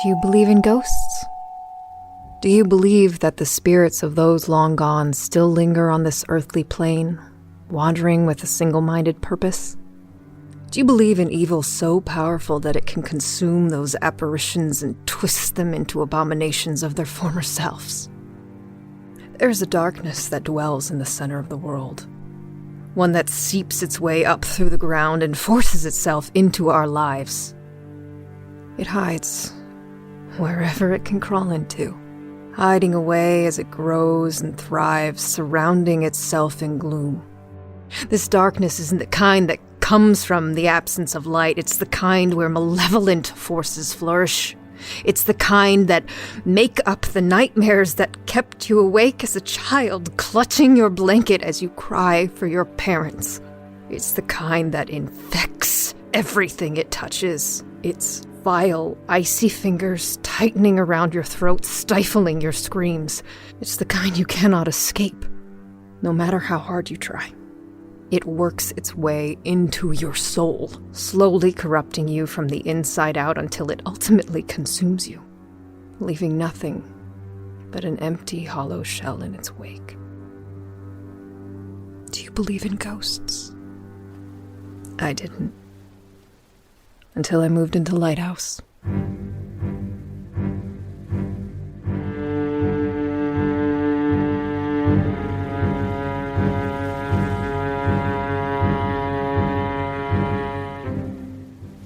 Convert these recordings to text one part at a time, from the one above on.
Do you believe in ghosts? Do you believe that the spirits of those long gone still linger on this earthly plane, wandering with a single-minded purpose? Do you believe in evil so powerful that it can consume those apparitions and twist them into abominations of their former selves? There is a darkness that dwells in the center of the world, one that seeps its way up through the ground and forces itself into our lives. It hides wherever it can crawl into, hiding away as it grows and thrives, surrounding itself in gloom. This darkness isn't the kind that comes from the absence of light. It's the kind where malevolent forces flourish. It's the kind that make up the nightmares that kept you awake as a child, clutching your blanket as you cry for your parents. It's the kind that infects everything it touches. It's vile, icy fingers tightening around your throat, stifling your screams. It's the kind you cannot escape, no matter how hard you try. It works its way into your soul, slowly corrupting you from the inside out until it ultimately consumes you, leaving nothing but an empty, hollow shell in its wake. Do you believe in ghosts? I didn't. Until I moved into Lighthouse.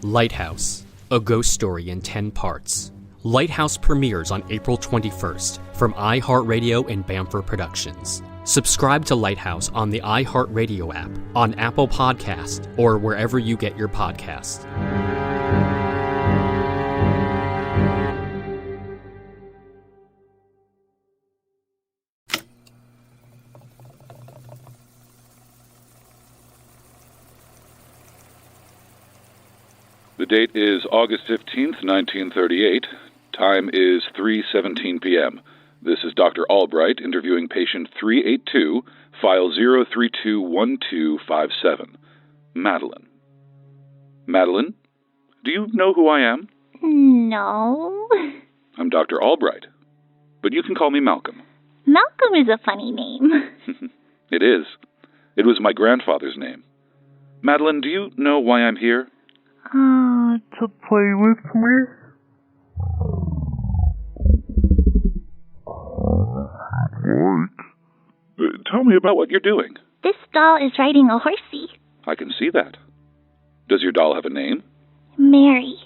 Lighthouse, a ghost story in 10 parts. Lighthouse premieres on April 21st from iHeartRadio and Bamford Productions. Subscribe to Lighthouse on the iHeartRadio app, on Apple Podcast, or wherever you get your podcasts. The date is August 15th, 1938. Time is 3:17 p.m. This is Dr. Albright interviewing patient 382, file 0321257. Madeline. Madeline, do you know who I am? No. I'm Dr. Albright, but you can call me Malcolm. Malcolm is a funny name. It is. It was my grandfather's name. Madeline, do you know why I'm here? To play with me? Tell me about what you're doing. This doll is riding a horsey. I can see that. Does your doll have a name? Mary.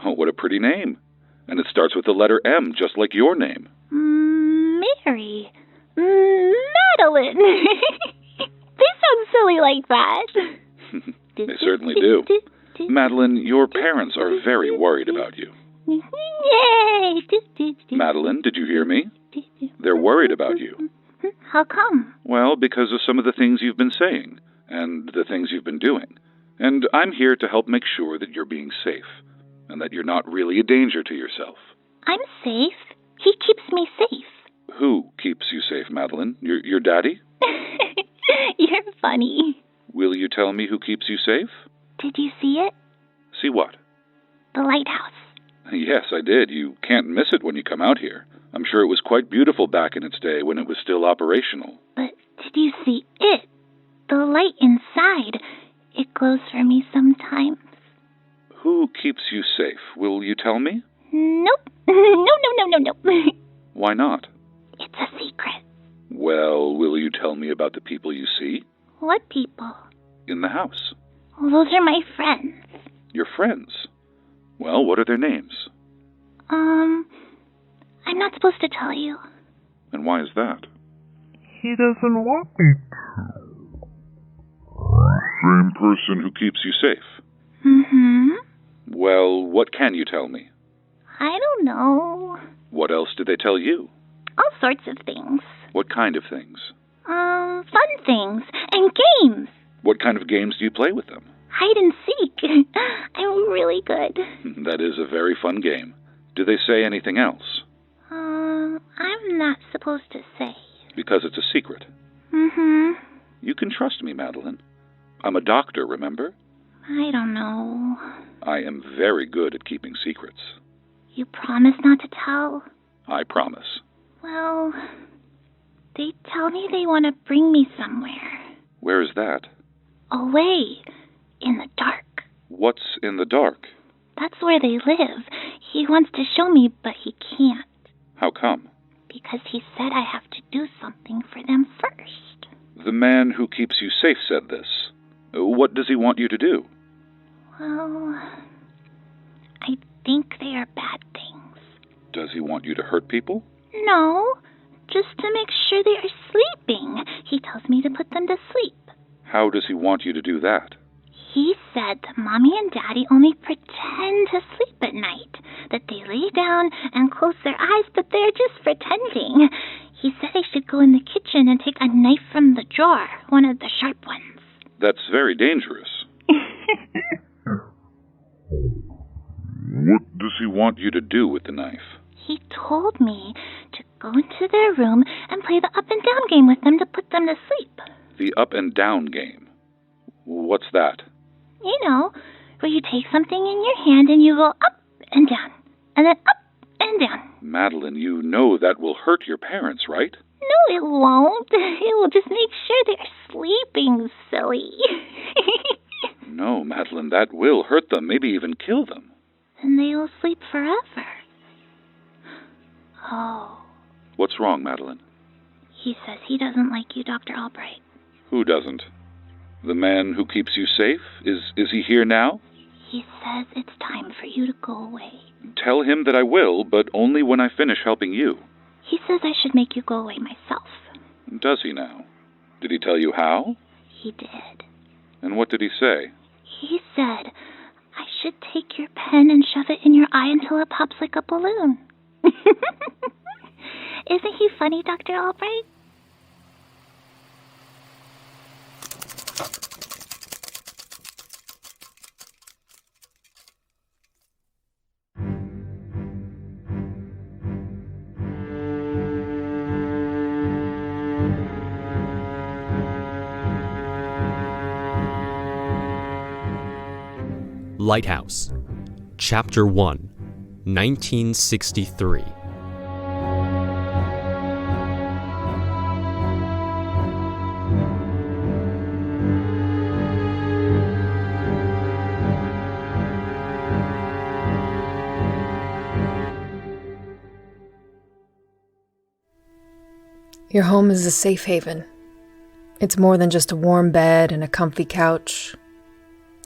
Oh, what a pretty name. And it starts with the letter M, just like your name. Mary. Madeline. They sound silly like that. They certainly do. Madeline, your parents are very worried about you. Yay! Madeline, did you hear me? They're worried about you. How come? Well, because of some of the things you've been saying, and the things you've been doing. And I'm here to help make sure that you're being safe, and that you're not really a danger to yourself. I'm safe. He keeps me safe. Who keeps you safe, Madeline? Your daddy? You're funny. Will you tell me who keeps you safe? Did you see it? See what? The lighthouse. Yes, I did. You can't miss it when you come out here. I'm sure it was quite beautiful back in its day when it was still operational. But did you see it? The light inside. It glows for me sometimes. Who keeps you safe? Will you tell me? Nope. No. Why not? It's a secret. Well, will you tell me about the people you see? What people? In the house. Well, those are my friends. Your friends? Well, what are their names? I'm not supposed to tell you. And why is that? He doesn't want me to. Same person who keeps you safe. Mm-hmm. Well, what can you tell me? I don't know. What else did they tell you? All sorts of things. What kind of things? Fun things. And games. What kind of games do you play with them? Hide and seek. I'm really good. That is a very fun game. Do they say anything else? I'm not supposed to say. Because it's a secret. Mm-hmm. You can trust me, Madeline. I'm a doctor, remember? I don't know. I am very good at keeping secrets. You promise not to tell? I promise. Well, they tell me they want to bring me somewhere. Where is that? Away. In the dark. What's in the dark? That's where they live. He wants to show me, but he can't. How come? Because he said I have to do something for them first. The man who keeps you safe said this. What does he want you to do? Well, I think they are bad things. Does he want you to hurt people? No, just to make sure they are sleeping. He tells me to put them to sleep. How does he want you to do that? He said that Mommy and Daddy only pretend to sleep at night, that they lay down and close their eyes, but they're just pretending. He said I should go in the kitchen and take a knife from the drawer, one of the sharp ones. That's very dangerous. What does he want you to do with the knife? He told me to go into their room and play the up and down game with them to put them to sleep. The up and down game? What's that? You know, where you take something in your hand and you go up and down, and then up and down. Madeline, you know that will hurt your parents, right? No, it won't. It will just make sure they're sleeping, silly. No, Madeline, that will hurt them, maybe even kill them. And they will sleep forever. Oh. What's wrong, Madeline? He says he doesn't like you, Dr. Albright. Who doesn't? The man who keeps you safe? Is he here now? He says it's time for you to go away. Tell him that I will, but only when I finish helping you. He says I should make you go away myself. Does he now? Did he tell you how? He did. And what did he say? He said I should take your pen and shove it in your eye until it pops like a balloon. Isn't he funny, Dr. Albright? Lighthouse, Chapter 1, 1963. Your home is a safe haven. It's more than just a warm bed and a comfy couch.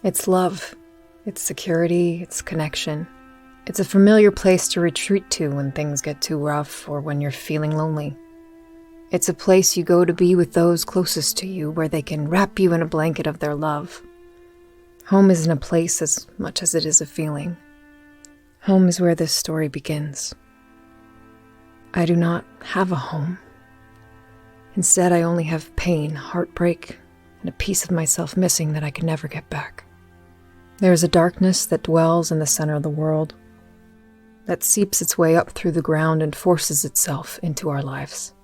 It's love. It's security, it's connection. It's a familiar place to retreat to when things get too rough or when you're feeling lonely. It's a place you go to be with those closest to you where they can wrap you in a blanket of their love. Home isn't a place as much as it is a feeling. Home is where this story begins. I do not have a home. Instead, I only have pain, heartbreak, and a piece of myself missing that I can never get back. There is a darkness that dwells in the center of the world, that seeps its way up through the ground and forces itself into our lives.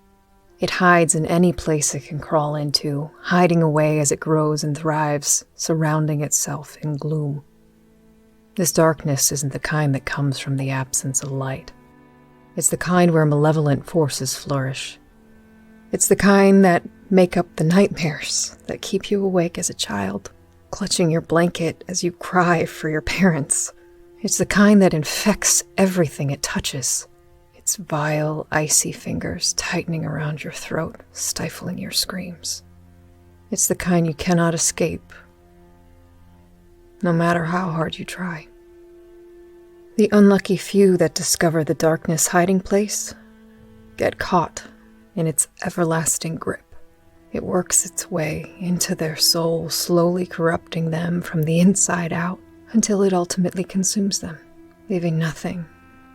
It hides in any place it can crawl into, hiding away as it grows and thrives, surrounding itself in gloom. This darkness isn't the kind that comes from the absence of light. It's the kind where malevolent forces flourish. It's the kind that make up the nightmares that keep you awake as a child, clutching your blanket as you cry for your parents. It's the kind that infects everything it touches. Its vile, icy fingers tightening around your throat, stifling your screams. It's the kind you cannot escape, no matter how hard you try. The unlucky few that discover the darkness hiding place get caught in its everlasting grip. It works its way into their soul, slowly corrupting them from the inside out until it ultimately consumes them, leaving nothing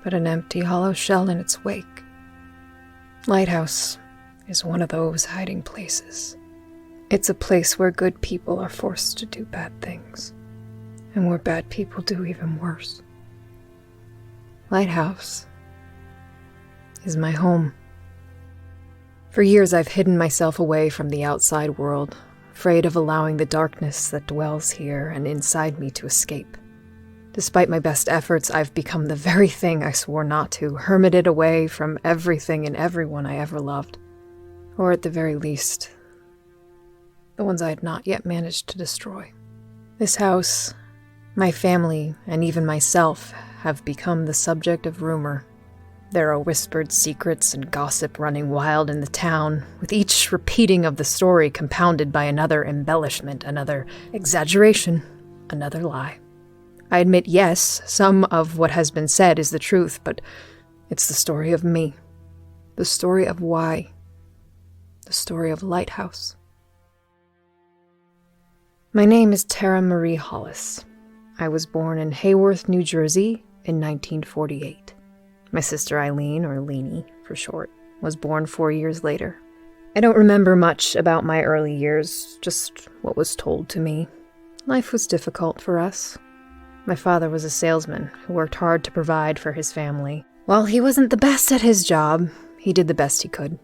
but an empty, hollow shell in its wake. Lighthouse is one of those hiding places. It's a place where good people are forced to do bad things, and where bad people do even worse. Lighthouse is my home. For years I've hidden myself away from the outside world, afraid of allowing the darkness that dwells here and inside me to escape. Despite my best efforts, I've become the very thing I swore not to, hermited away from everything and everyone I ever loved. Or at the very least, the ones I had not yet managed to destroy. This house, my family, and even myself have become the subject of rumor. There are whispered secrets and gossip running wild in the town, with each repeating of the story compounded by another embellishment, another exaggeration, another lie. I admit, yes, some of what has been said is the truth, but it's the story of me. The story of why. The story of Lighthouse. My name is Tara Marie Hollis. I was born in Hayworth, New Jersey in 1948. My sister Eileen, or Leanie for short, was born 4 years later. I don't remember much about my early years, just what was told to me. Life was difficult for us. My father was a salesman who worked hard to provide for his family. While he wasn't the best at his job, he did the best he could.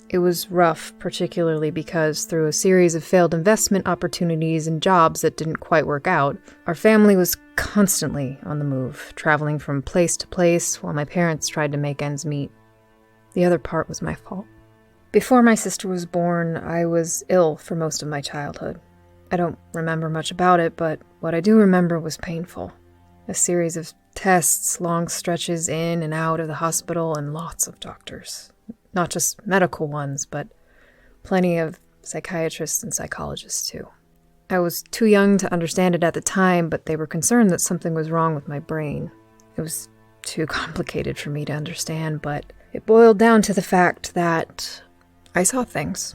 It was rough, particularly because through a series of failed investment opportunities and jobs that didn't quite work out, our family was constantly on the move, traveling from place to place while my parents tried to make ends meet. The other part was my fault. Before my sister was born, I was ill for most of my childhood. I don't remember much about it, but what I do remember was painful. A series of tests, long stretches in and out of the hospital, and lots of doctors. Not just medical ones, but plenty of psychiatrists and psychologists too. I was too young to understand it at the time, but they were concerned that something was wrong with my brain. It was too complicated for me to understand, but it boiled down to the fact that I saw things.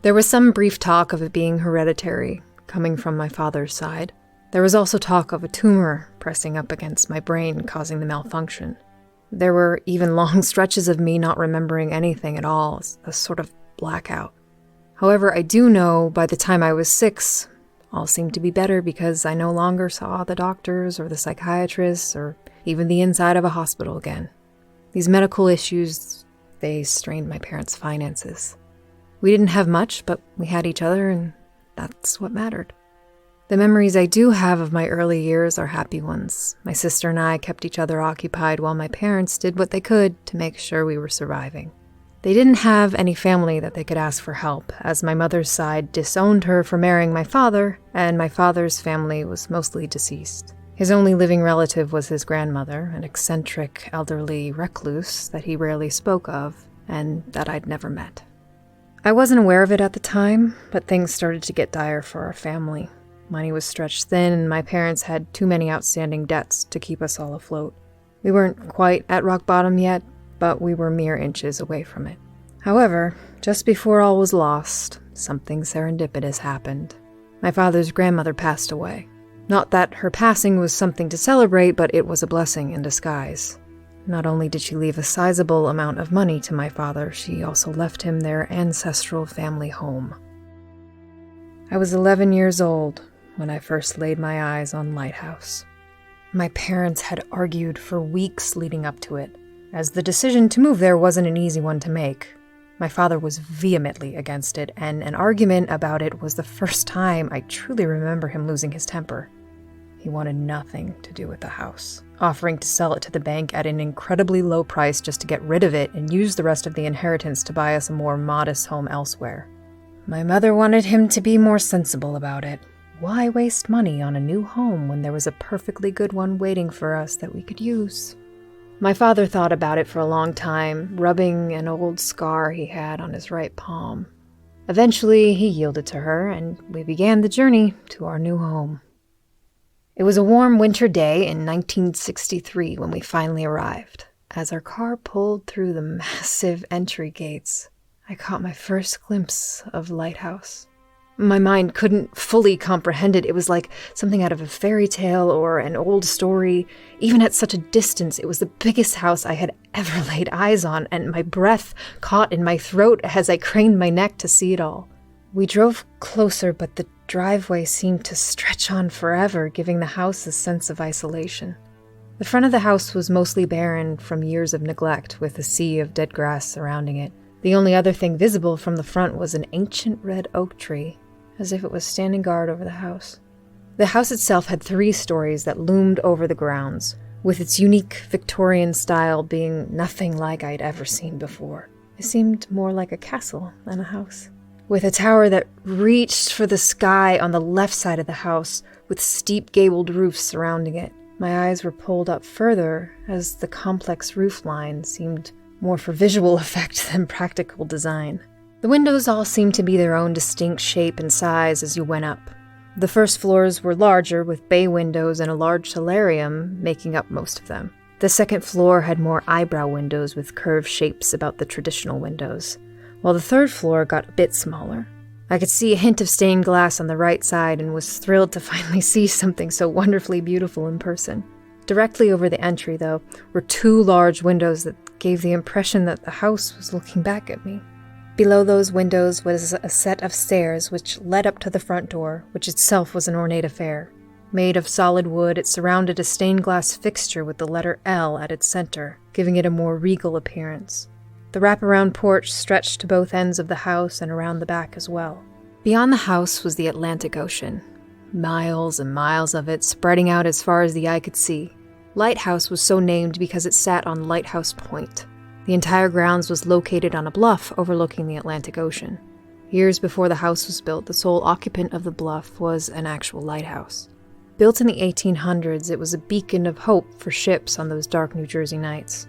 There was some brief talk of it being hereditary, coming from my father's side. There was also talk of a tumor pressing up against my brain, causing the malfunction. There were even long stretches of me not remembering anything at all, a sort of blackout. However, I do know by the time I was 6, all seemed to be better because I no longer saw the doctors or the psychiatrists or even the inside of a hospital again. These medical issues, they strained my parents' finances. We didn't have much, but we had each other, and that's what mattered. The memories I do have of my early years are happy ones. My sister and I kept each other occupied while my parents did what they could to make sure we were surviving. They didn't have any family that they could ask for help, as my mother's side disowned her for marrying my father, and my father's family was mostly deceased. His only living relative was his grandmother, an eccentric, elderly recluse that he rarely spoke of, and that I'd never met. I wasn't aware of it at the time, but things started to get dire for our family. Money was stretched thin, and my parents had too many outstanding debts to keep us all afloat. We weren't quite at rock bottom yet, but we were mere inches away from it. However, just before all was lost, something serendipitous happened. My father's grandmother passed away. Not that her passing was something to celebrate, but it was a blessing in disguise. Not only did she leave a sizable amount of money to my father, she also left him their ancestral family home. I was 11 years old when I first laid my eyes on Lighthouse. My parents had argued for weeks leading up to it, as the decision to move there wasn't an easy one to make. My father was vehemently against it, and an argument about it was the first time I truly remember him losing his temper. He wanted nothing to do with the house, offering to sell it to the bank at an incredibly low price just to get rid of it and use the rest of the inheritance to buy us a more modest home elsewhere. My mother wanted him to be more sensible about it. Why waste money on a new home when there was a perfectly good one waiting for us that we could use? My father thought about it for a long time, rubbing an old scar he had on his right palm. Eventually, he yielded to her, and we began the journey to our new home. It was a warm winter day in 1963 when we finally arrived. As our car pulled through the massive entry gates, I caught my first glimpse of Lighthouse. My mind couldn't fully comprehend it. It was like something out of a fairy tale or an old story. Even at such a distance, it was the biggest house I had ever laid eyes on, and my breath caught in my throat as I craned my neck to see it all. We drove closer, but the driveway seemed to stretch on forever, giving the house a sense of isolation. The front of the house was mostly barren from years of neglect, with a sea of dead grass surrounding it. The only other thing visible from the front was an ancient red oak tree, as if it was standing guard over the house. The house itself had 3 stories that loomed over the grounds, with its unique Victorian style being nothing like I'd ever seen before. It seemed more like a castle than a house, with a tower that reached for the sky on the left side of the house, with steep gabled roofs surrounding it. My eyes were pulled up further as the complex roofline seemed more for visual effect than practical design. The windows all seemed to be their own distinct shape and size as you went up. The first floors were larger, with bay windows and a large solarium making up most of them. The second floor had more eyebrow windows with curved shapes about the traditional windows, while the third floor got a bit smaller. I could see a hint of stained glass on the right side and was thrilled to finally see something so wonderfully beautiful in person. Directly over the entry, though, were 2 large windows that gave the impression that the house was looking back at me. Below those windows was a set of stairs which led up to the front door, which itself was an ornate affair. Made of solid wood, it surrounded a stained glass fixture with the letter L at its center, giving it a more regal appearance. The wraparound porch stretched to both ends of the house and around the back as well. Beyond the house was the Atlantic Ocean, miles and miles of it spreading out as far as the eye could see. Lighthouse was so named because it sat on Lighthouse Point. The entire grounds was located on a bluff overlooking the Atlantic Ocean. Years before the house was built, the sole occupant of the bluff was an actual lighthouse. Built in the 1800s, it was a beacon of hope for ships on those dark New Jersey nights.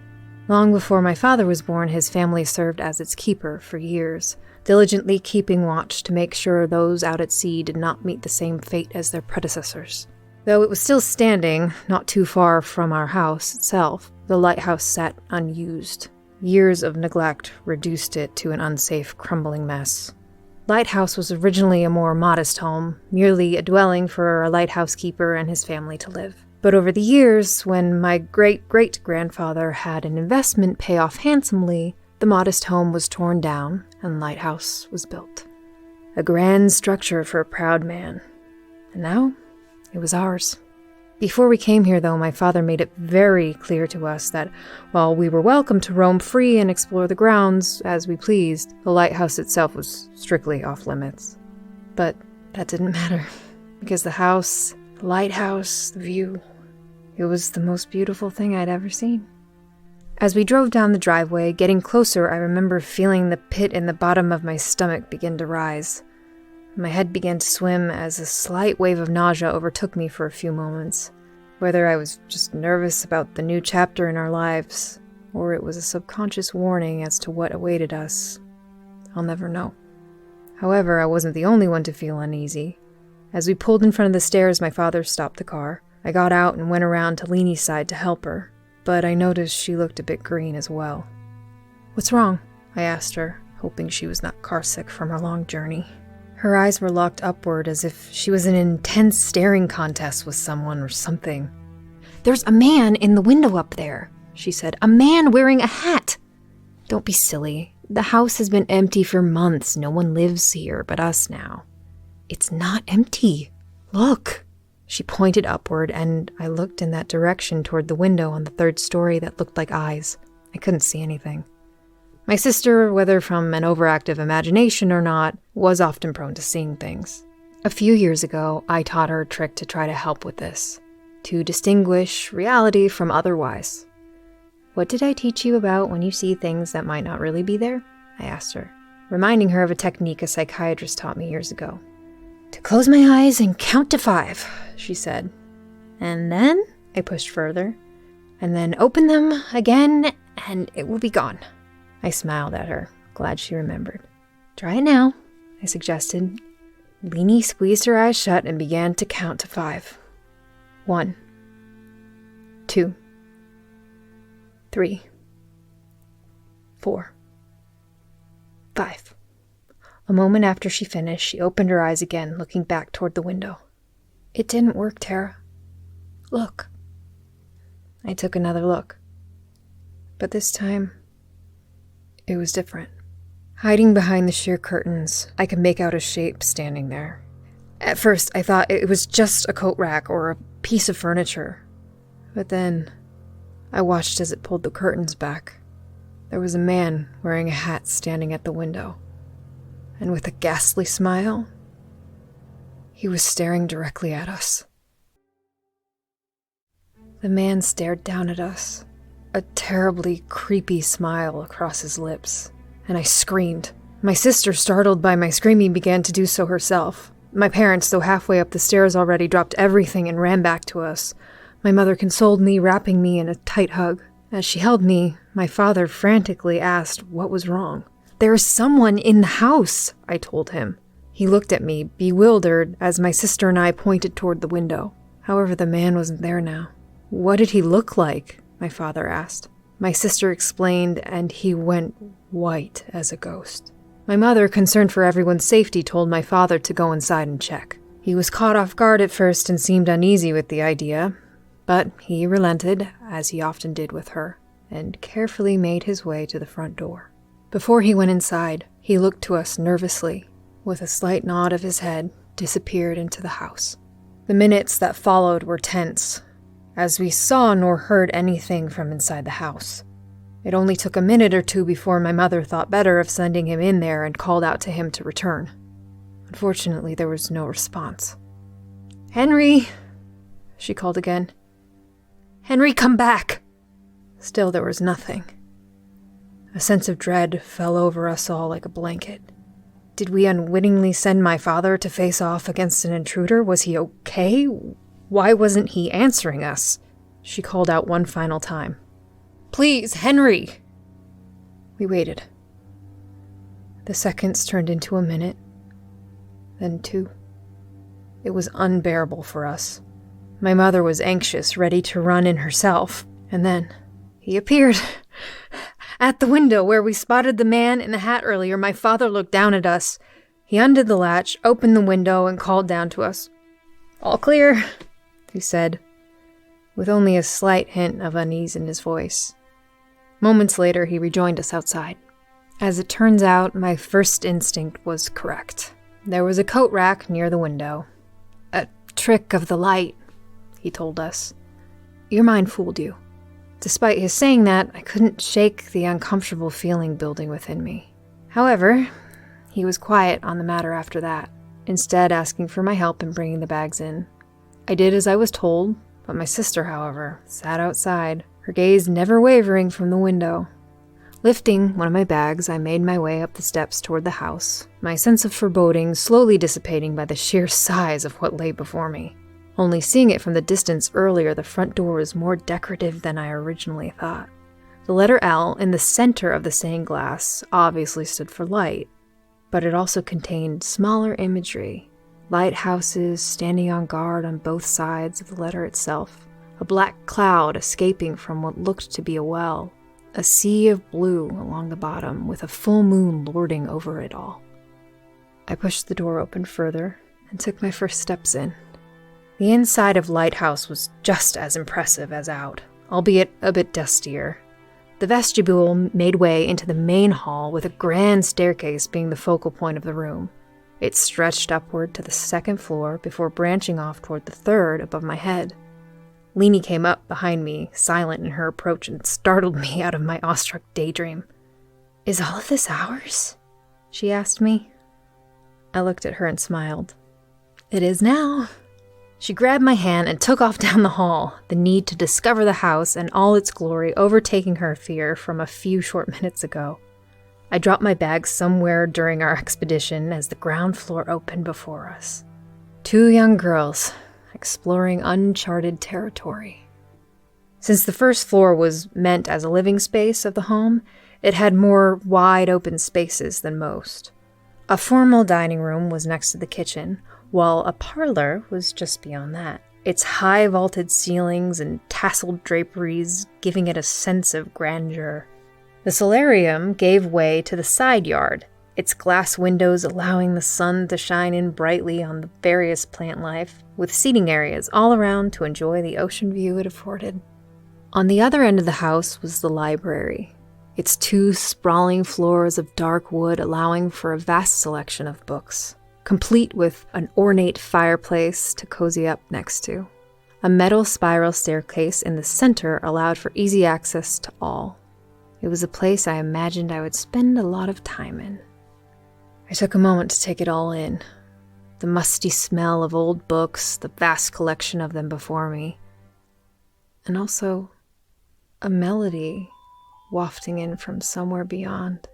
Long before my father was born, his family served as its keeper for years, diligently keeping watch to make sure those out at sea did not meet the same fate as their predecessors. Though it was still standing, not too far from our house itself, the lighthouse sat unused. Years of neglect reduced it to an unsafe, crumbling mess. Lighthouse was originally a more modest home, merely a dwelling for a lighthouse keeper and his family to live. But over the years, when my great-great-grandfather had an investment pay off handsomely, the modest home was torn down and Lighthouse was built. A grand structure for a proud man. And now, it was ours. Before we came here, though, my father made it very clear to us that while we were welcome to roam free and explore the grounds as we pleased, the lighthouse itself was strictly off limits. But that didn't matter, because the house, the lighthouse, the view, it was the most beautiful thing I'd ever seen. As we drove down the driveway, getting closer, I remember feeling the pit in the bottom of my stomach begin to rise. My head began to swim as a slight wave of nausea overtook me for a few moments. Whether I was just nervous about the new chapter in our lives, or it was a subconscious warning as to what awaited us, I'll never know. However, I wasn't the only one to feel uneasy. As we pulled in front of the stairs, my father stopped the car. I got out and went around to Leanie's side to help her, but I noticed she looked a bit green as well. "What's wrong?" I asked her, hoping she was not carsick from her long journey. Her eyes were locked upward as if she was in an intense staring contest with someone or something. "There's a man in the window up there," she said. "A man wearing a hat." "Don't be silly. The house has been empty for months. No one lives here but us now." "It's not empty. Look." She pointed upward, and I looked in that direction toward the window on the 3rd story that looked like eyes. I couldn't see anything. My sister, whether from an overactive imagination or not, was often prone to seeing things. A few years ago, I taught her a trick to try to help with this, to distinguish reality from otherwise. "What did I teach you about when you see things that might not really be there?" I asked her, reminding her of a technique a psychiatrist taught me years ago. "To close my eyes and count to 5, she said. "And then," I pushed further, "and then open them again, and it will be gone." I smiled at her, glad she remembered. "Try it now," I suggested. Leanie squeezed her eyes shut and began to count to 5. 1, 2, 3, 4, 5. A moment after she finished, she opened her eyes again, looking back toward the window. "It didn't work, Tara. Look." I took another look. But this time, it was different. Hiding behind the sheer curtains, I could make out a shape standing there. At first, I thought it was just a coat rack or a piece of furniture. But then, I watched as it pulled the curtains back. There was a man wearing a hat standing at the window. And with a ghastly smile, he was staring directly at us. The man stared down at us, a terribly creepy smile across his lips, and I screamed. My sister, startled by my screaming, began to do so herself. My parents, though halfway up the stairs already, dropped everything and ran back to us. My mother consoled me, wrapping me in a tight hug. As she held me, my father frantically asked what was wrong. "There is someone in the house," I told him. He looked at me, bewildered, as my sister and I pointed toward the window. However, the man wasn't there now. "What did he look like?" my father asked. My sister explained, and he went white as a ghost. My mother, concerned for everyone's safety, told my father to go inside and check. He was caught off guard at first and seemed uneasy with the idea, but he relented, as he often did with her, and carefully made his way to the front door. Before he went inside, he looked to us nervously, with a slight nod of his head, disappeared into the house. The minutes that followed were tense, as we saw nor heard anything from inside the house. It only took a minute or two before my mother thought better of sending him in there and called out to him to return. Unfortunately, there was no response. "Henry!" she called again. "Henry, come back!" Still there was nothing. A sense of dread fell over us all like a blanket. Did we unwittingly send my father to face off against an intruder? Was he okay? Why wasn't he answering us? She called out one final time. "Please, Henry!" We waited. The seconds turned into a minute, then 2. It was unbearable for us. My mother was anxious, ready to run in herself, and then he appeared. At the window where we spotted the man in the hat earlier, my father looked down at us. He undid the latch, opened the window, and called down to us. "All clear," he said, with only a slight hint of unease in his voice. Moments later, he rejoined us outside. As it turns out, my first instinct was correct. There was a coat rack near the window. "A trick of the light," he told us. "Your mind fooled you." Despite his saying that, I couldn't shake the uncomfortable feeling building within me. However, he was quiet on the matter after that, instead asking for my help in bringing the bags in. I did as I was told, but my sister, however, sat outside, her gaze never wavering from the window. Lifting one of my bags, I made my way up the steps toward the house, my sense of foreboding slowly dissipating by the sheer size of what lay before me. Only seeing it from the distance earlier, the front door was more decorative than I originally thought. The letter L in the center of the stained glass obviously stood for light, but it also contained smaller imagery. Lighthouses standing on guard on both sides of the letter itself, a black cloud escaping from what looked to be a well, a sea of blue along the bottom with a full moon lording over it all. I pushed the door open further and took my first steps in. The inside of Lighthouse was just as impressive as out, albeit a bit dustier. The vestibule made way into the main hall, with a grand staircase being the focal point of the room. It stretched upward to the 2nd floor before branching off toward the 3rd above my head. Leanie came up behind me, silent in her approach, and startled me out of my awestruck daydream. "Is all of this ours?" she asked me. I looked at her and smiled. "It is now." She grabbed my hand and took off down the hall, the need to discover the house and all its glory overtaking her fear from a few short minutes ago. I dropped my bag somewhere during our expedition as the ground floor opened before us. 2 young girls, exploring uncharted territory. Since the 1st floor was meant as a living space of the home, it had more wide open spaces than most. A formal dining room was next to the kitchen, while a parlor was just beyond that, its high vaulted ceilings and tasseled draperies giving it a sense of grandeur. The solarium gave way to the side yard, its glass windows allowing the sun to shine in brightly on the various plant life, with seating areas all around to enjoy the ocean view it afforded. On the other end of the house was the library, its 2 sprawling floors of dark wood allowing for a vast selection of books, complete with an ornate fireplace to cozy up next to. A metal spiral staircase in the center allowed for easy access to all. It was a place I imagined I would spend a lot of time in. I took a moment to take it all in. The musty smell of old books, the vast collection of them before me. and also a melody wafting in from somewhere beyond.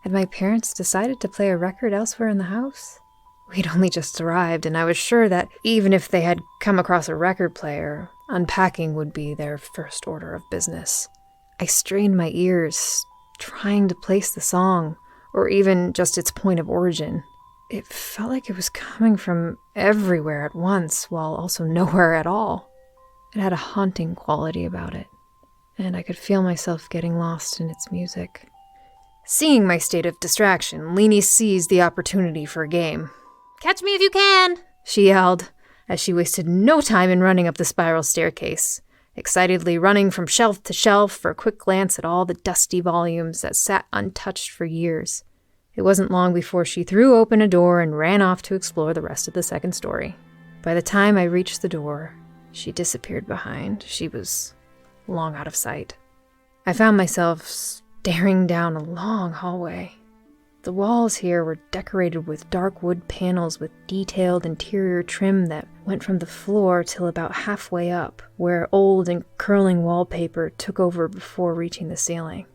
Had my parents decided to play a record elsewhere in the house? We'd only just arrived, and I was sure that even if they had come across a record player, unpacking would be their first order of business. I strained my ears, trying to place the song, or even just its point of origin. It felt like it was coming from everywhere at once, while also nowhere at all. It had a haunting quality about it, and I could feel myself getting lost in its music. Seeing my state of distraction, Leanie seized the opportunity for a game. "Catch me if you can!" she yelled, as she wasted no time in running up the spiral staircase, excitedly running from shelf to shelf for a quick glance at all the dusty volumes that sat untouched for years. It wasn't long before she threw open a door and ran off to explore the rest of the second story. By the time I reached the door, she disappeared behind. She was long out of sight. I found myself staring down a long hallway. The walls here were decorated with dark wood panels with detailed interior trim that went from the floor till about halfway up, where old and curling wallpaper took over before reaching the ceiling.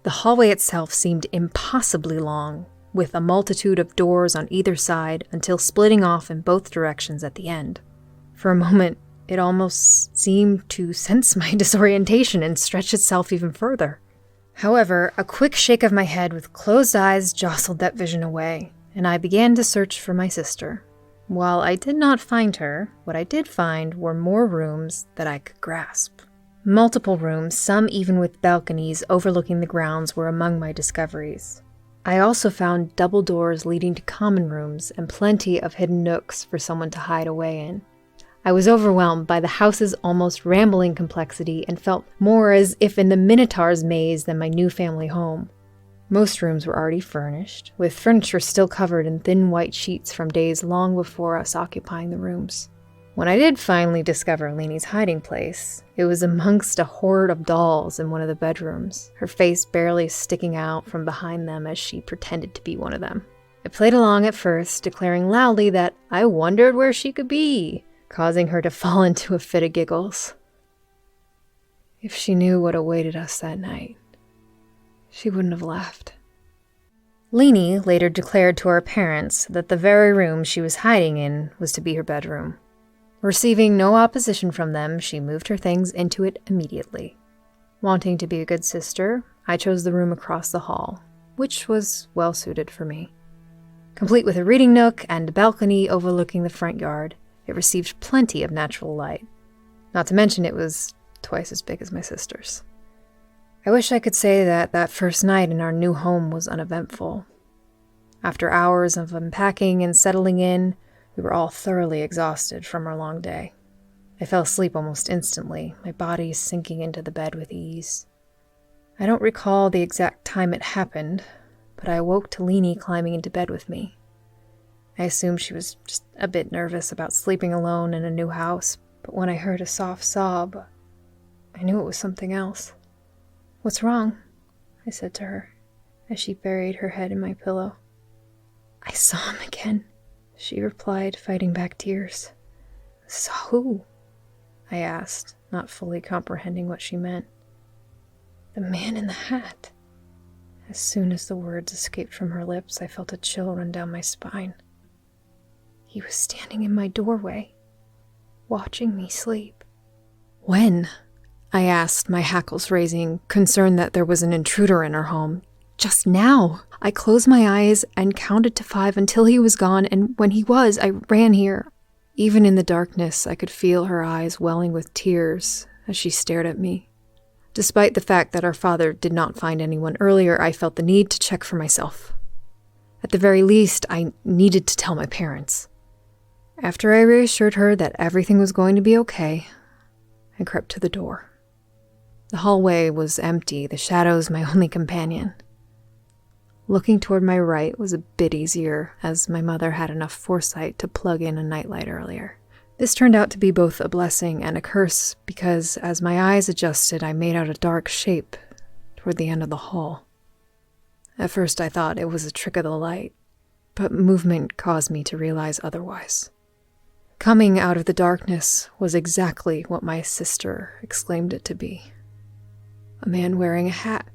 The hallway itself seemed impossibly long, with a multitude of doors on either side until splitting off in both directions at the end. For a moment, it almost seemed to sense my disorientation and stretch itself even further. However, a quick shake of my head with closed eyes jostled that vision away, and I began to search for my sister. While I did not find her, what I did find were more rooms that I could grasp. Multiple rooms, some even with balconies overlooking the grounds, were among my discoveries. I also found double doors leading to common rooms and plenty of hidden nooks for someone to hide away in. I was overwhelmed by the house's almost rambling complexity and felt more as if in the Minotaur's maze than my new family home. Most rooms were already furnished, with furniture still covered in thin white sheets from days long before us occupying the rooms. When I did finally discover Leanie's hiding place, it was amongst a horde of dolls in one of the bedrooms, her face barely sticking out from behind them as she pretended to be one of them. I played along at first, declaring loudly that I wondered where she could be, causing her to fall into a fit of giggles. If she knew what awaited us that night, she wouldn't have left. Leanie later declared to our parents that the very room she was hiding in was to be her bedroom. Receiving no opposition from them, she moved her things into it immediately. Wanting to be a good sister, I chose the room across the hall, which was well suited for me. Complete with a reading nook and a balcony overlooking the front yard, it received plenty of natural light. Not to mention it was twice as big as my sister's. I wish I could say that that first night in our new home was uneventful. After hours of unpacking and settling in, we were all thoroughly exhausted from our long day. I fell asleep almost instantly, my body sinking into the bed with ease. I don't recall the exact time it happened, but I awoke to Leanie climbing into bed with me. I assumed she was just a bit nervous about sleeping alone in a new house, but when I heard a soft sob, I knew it was something else. "What's wrong?" I said to her, as she buried her head in my pillow. "I saw him again," she replied, fighting back tears. "Saw who?" I asked, not fully comprehending what she meant. "The man in the hat." As soon as the words escaped from her lips, I felt a chill run down my spine. He was standing in my doorway, watching me sleep. "When?" I asked, my hackles raising, concerned that there was an intruder in our home. "Just now." I closed my eyes and counted to 5 until he was gone, and when he was, I ran here. Even in the darkness, I could feel her eyes welling with tears as she stared at me. Despite the fact that our father did not find anyone earlier, I felt the need to check for myself. At the very least, I needed to tell my parents. After I reassured her that everything was going to be okay, I crept to the door. The hallway was empty, the shadows my only companion. Looking toward my right was a bit easier, as my mother had enough foresight to plug in a nightlight earlier. This turned out to be both a blessing and a curse, because as my eyes adjusted, I made out a dark shape toward the end of the hall. At first I thought it was a trick of the light, but movement caused me to realize otherwise. Coming out of the darkness was exactly what my sister exclaimed it to be. A man wearing a hat.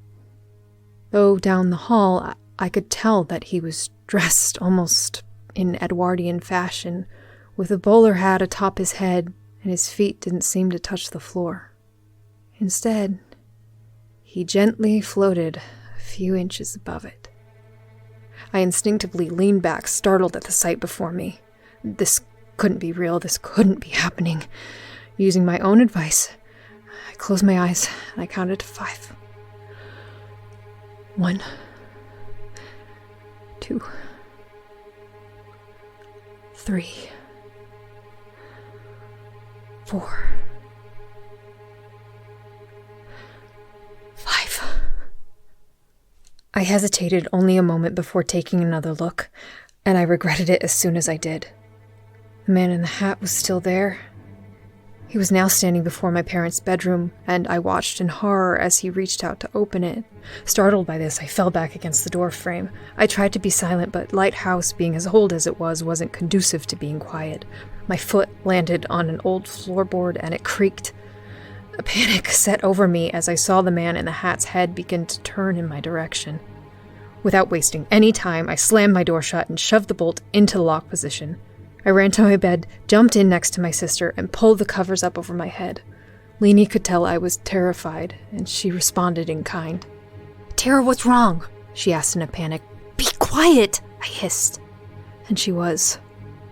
Though down the hall, I could tell that he was dressed almost in Edwardian fashion, with a bowler hat atop his head, and his feet didn't seem to touch the floor. Instead, he gently floated a few inches above it. I instinctively leaned back, startled at the sight before me. This couldn't be real. This couldn't be happening. Using my own advice, I closed my eyes and I counted to 5. 1, 2, 3, 4, 5. I hesitated only a moment before taking another look, and I regretted it as soon as I did. The man in the hat was still there. He was now standing before my parents' bedroom, and I watched in horror as he reached out to open it. Startled by this, I fell back against the door frame. I tried to be silent, but Lighthouse, being as old as it was, wasn't conducive to being quiet. My foot landed on an old floorboard, and it creaked. A panic set over me as I saw the man in the hat's head begin to turn in my direction. Without wasting any time, I slammed my door shut and shoved the bolt into the lock position. I ran to my bed, jumped in next to my sister, and pulled the covers up over my head. Leanie could tell I was terrified, and she responded in kind. "Tara, what's wrong?" she asked in a panic. "Be quiet," I hissed. And she was.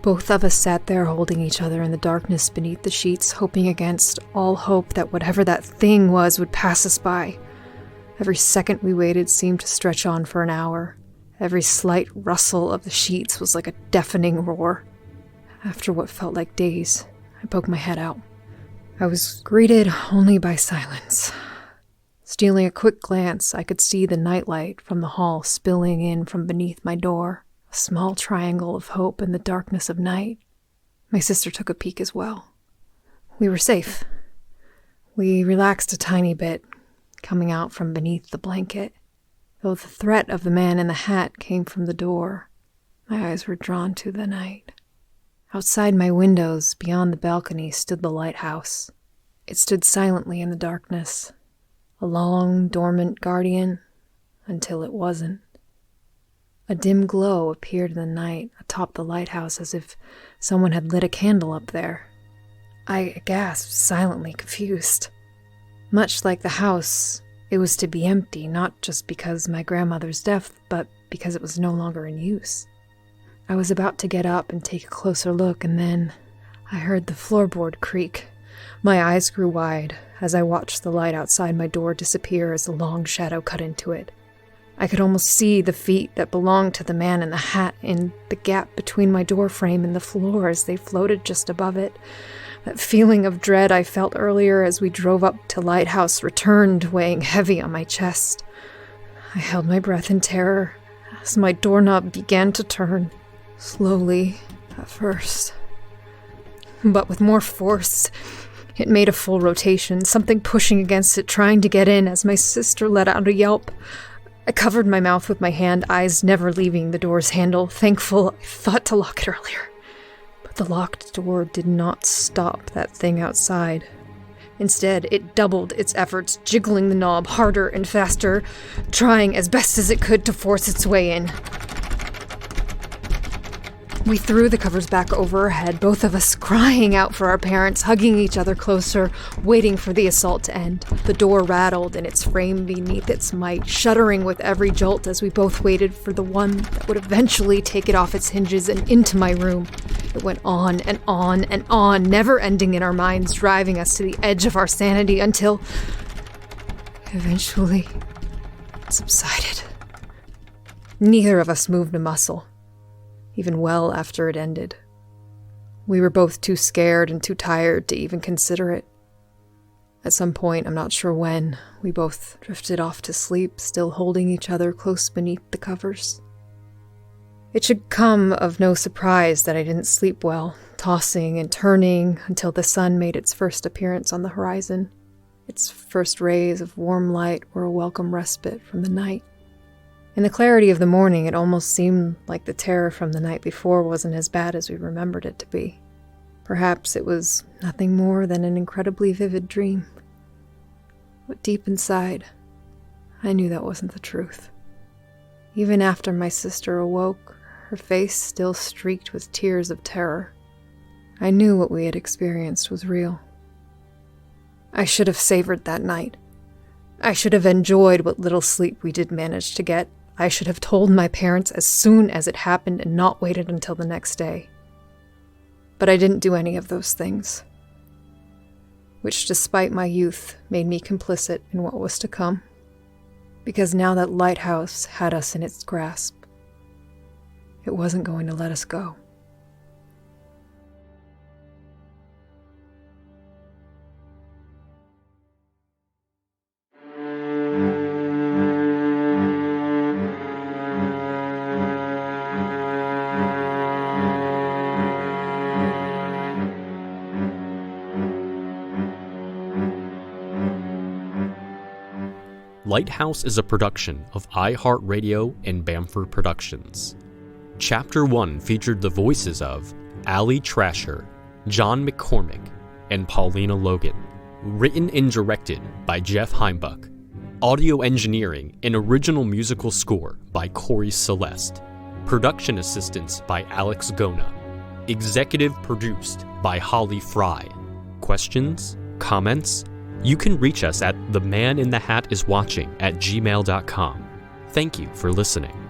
Both of us sat there holding each other in the darkness beneath the sheets, hoping against all hope that whatever that thing was would pass us by. Every second we waited seemed to stretch on for an hour. Every slight rustle of the sheets was like a deafening roar. After what felt like days, I poked my head out. I was greeted only by silence. Stealing a quick glance, I could see the nightlight from the hall spilling in from beneath my door, a small triangle of hope in the darkness of night. My sister took a peek as well. We were safe. We relaxed a tiny bit, coming out from beneath the blanket. Though the threat of the man in the hat came from the door, my eyes were drawn to the night. Outside my windows, beyond the balcony, stood the lighthouse. It stood silently in the darkness, a long, dormant guardian, until it wasn't. A dim glow appeared in the night atop the lighthouse as if someone had lit a candle up there. I gasped, silently confused. Much like the house, it was to be empty, not just because of my grandmother's death, but because it was no longer in use. I was about to get up and take a closer look, and then I heard the floorboard creak. My eyes grew wide as I watched the light outside my door disappear as a long shadow cut into it. I could almost see the feet that belonged to the man in the hat in the gap between my door frame and the floor as they floated just above it. That feeling of dread I felt earlier as we drove up to Lighthouse returned, weighing heavy on my chest. I held my breath in terror as my doorknob began to turn. Slowly, at first, but with more force. It made a full rotation, something pushing against it, trying to get in as my sister let out a yelp. I covered my mouth with my hand, eyes never leaving the door's handle, thankful I thought to lock it earlier. But the locked door did not stop that thing outside. Instead, it doubled its efforts, jiggling the knob harder and faster, trying as best as it could to force its way in. We threw the covers back over our head, both of us crying out for our parents, hugging each other closer, waiting for the assault to end. The door rattled in its frame beneath its might, shuddering with every jolt as we both waited for the one that would eventually take it off its hinges and into my room. It went on and on and on, never ending in our minds, driving us to the edge of our sanity until eventually it subsided. Neither of us moved a muscle, even well after it ended. We were both too scared and too tired to even consider it. At some point, I'm not sure when, we both drifted off to sleep, still holding each other close beneath the covers. It should come of no surprise that I didn't sleep well, tossing and turning until the sun made its first appearance on the horizon. Its first rays of warm light were a welcome respite from the night. In the clarity of the morning, it almost seemed like the terror from the night before wasn't as bad as we remembered it to be. Perhaps it was nothing more than an incredibly vivid dream. But deep inside, I knew that wasn't the truth. Even after my sister awoke, her face still streaked with tears of terror. I knew what we had experienced was real. I should have savored that night. I should have enjoyed what little sleep we did manage to get. I should have told my parents as soon as it happened and not waited until the next day. But I didn't do any of those things, which, despite my youth, made me complicit in what was to come. Because now that lighthouse had us in its grasp, it wasn't going to let us go. Lighthouse is a production of iHeartRadio and Bamford Productions. Chapter 1 featured the voices of Allie Trasher, John McCormick, and Paulina Logan. Written and directed by Jeff Heinbuck. Audio engineering and original musical score by Cory Celest. Production assistance by Alex Gono. Executive produced by Frye. Questions? Comments? You can reach us at themaninthehatiswatching@gmail.com. Thank you for listening.